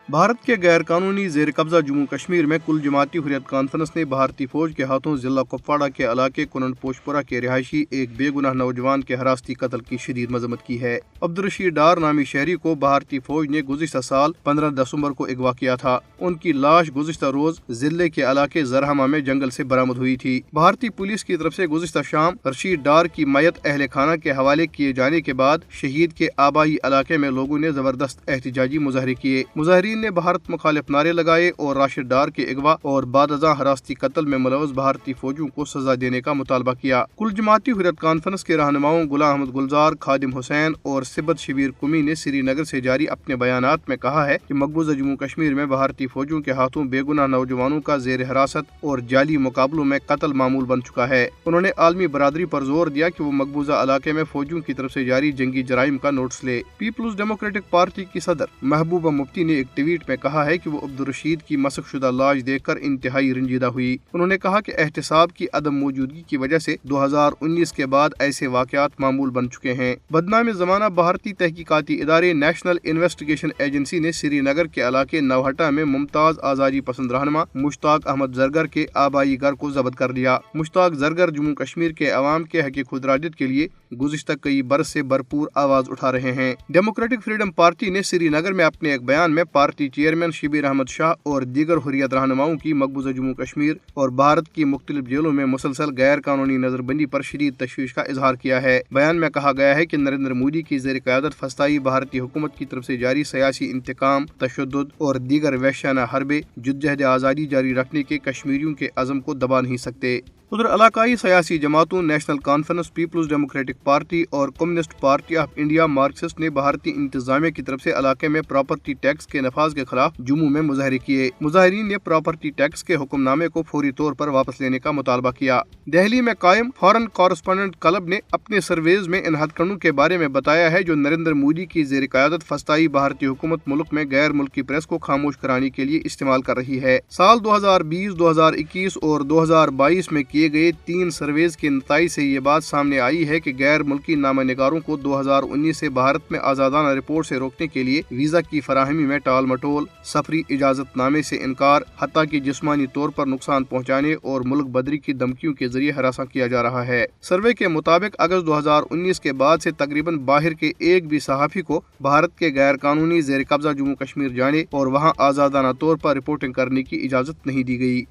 بھارت کے غیر قانونی زیر قبضہ جموں کشمیر میں کل جماعتی حریت کانفرنس نے بھارتی فوج کے ہاتھوں ضلع کپواڑہ کے علاقے کننڈ پوش پورہ کے رہائشی ایک بے گناہ نوجوان کے حراستی قتل کی شدید مذمت کی ہے۔ عبدالرشید ڈار نامی شہری کو بھارتی فوج نے گزشتہ سال 15 دسمبر کو اغوا کیا تھا۔ ان کی لاش گزشتہ روز ضلع کے علاقے زرہمہ میں جنگل سے برآمد ہوئی تھی۔ بھارتی پولیس کی طرف سے گزشتہ شام رشید ڈار کی میت اہل خانہ کے حوالے کیے جانے کے بعد شہید کے آبائی علاقے میں لوگوں نے زبردست احتجاجی مظاہرے کیے۔ مظاہرین نے بھارت مخالف نعرے لگائے اور راشد ڈار کے اغوا اور بعد ازاں حراستی قتل میں ملوث بھارتی فوجیوں کو سزا دینے کا مطالبہ کیا۔ کل جماعتی حریت کانفرنس کے رہنماؤں غلام احمد گلزار، خادم حسین اور سبت شبیر قمی نے سری نگر سے جاری اپنے بیانات میں کہا ہے کہ مقبوضہ جموں کشمیر میں بھارتی فوجیوں کے ہاتھوں بے گناہ نوجوانوں کا زیر حراست اور جعلی مقابلوں میں قتل معمول بن چکا ہے۔ انہوں نے عالمی برادری پر زور دیا کہ وہ مقبوضہ علاقے میں فوجیوں کی طرف سے جاری جنگی جرائم کا نوٹس لے۔ پیپلز ڈیموکریٹک پارٹی کی صدر محبوبہ مفتی نے ایک ٹویٹ میں کہا ہے کہ وہ عبدالرشید کی مسخ شدہ لاش دیکھ کر انتہائی رنجیدہ ہوئی۔ انہوں نے کہا کہ احتساب کی عدم موجودگی کی وجہ سے 2019 کے بعد ایسے واقعات معمول بن چکے ہیں۔ بدنام زمانہ بھارتی تحقیقاتی ادارے نیشنل انویسٹیگیشن ایجنسی نے سری نگر کے علاقے نوہٹا میں ممتاز آزادی پسند رہنما مشتاق احمد زرگر کے آبائی گھر کو ضبط کر لیا۔ مشتاق زرگر جموں کشمیر کے عوام کے حق خود ارادیت کے لیے گزشتہ کئی برس سے بھرپور آواز اٹھا رہے ہیں۔ ڈیموکریٹک فریڈم پارٹی نے سری نگر میں اپنے ایک بیان میں پارٹی چیئرمین شبیر احمد شاہ اور دیگر حریت رہنماؤں کی مقبوضہ جموں کشمیر اور بھارت کی مختلف جیلوں میں مسلسل غیر قانونی نظر بندی پر شدید تشویش کا اظہار کیا ہے۔ بیان میں کہا گیا ہے کہ نریندر مودی کی زیر قیادت فسطائی بھارتی حکومت کی طرف سے جاری سیاسی انتقام، تشدد اور دیگر وحشیانہ حربے جدوجہد آزادی جاری رکھنے کے کشمیریوں کے عزم کو دبا نہیں سکتے۔ ادھر علاقائی سیاسی جماعتوں National Conference, Peoples Democratic Party اور Communist Party of India Marxist نے بھارتی انتظامیہ کی طرف سے علاقے میں پراپرٹی ٹیکس کے نفاذ کے خلاف جموں میں مظاہرے کیے۔ مظاہرین نے پراپرٹی ٹیکس کے حکم نامے کو فوری طور پر واپس لینے کا مطالبہ کیا۔ دہلی میں قائم فارن کارسپونڈنٹ کلب نے اپنے سرویز میں ان ہتھ کنڈوں کے بارے میں بتایا ہے جو نریندر مودی کی زیر قیادت فسطائی بھارتی حکومت ملک میں غیر ملکی پریس کو خاموش کرانے کے لیے استعمال کر رہی ہے۔ سال 2020، 2021 اور 2022 میں کیے گئے 3 سرویز کے نتائج سے یہ بات سامنے آئی ہے کہ غیر ملکی نامہ نگاروں کو 2019 سے بھارت میں آزادانہ رپورٹ سے روکنے کے لیے ویزا کی فراہمی میں ٹال مٹول، سفری اجازت نامے سے انکار، حتیٰ کہ جسمانی طور پر نقصان پہنچانے اور ملک بدری کی دھمکیوں کے ذریعے ہراساں کیا جا رہا ہے۔ سروے کے مطابق اگست 2019 کے بعد سے تقریباً باہر کے ایک بھی صحافی کو بھارت کے غیر قانونی زیر قبضہ جموں کشمیر جانے اور وہاں آزادانہ طور پر رپورٹنگ کرنے کی اجازت نہیں دی گئی۔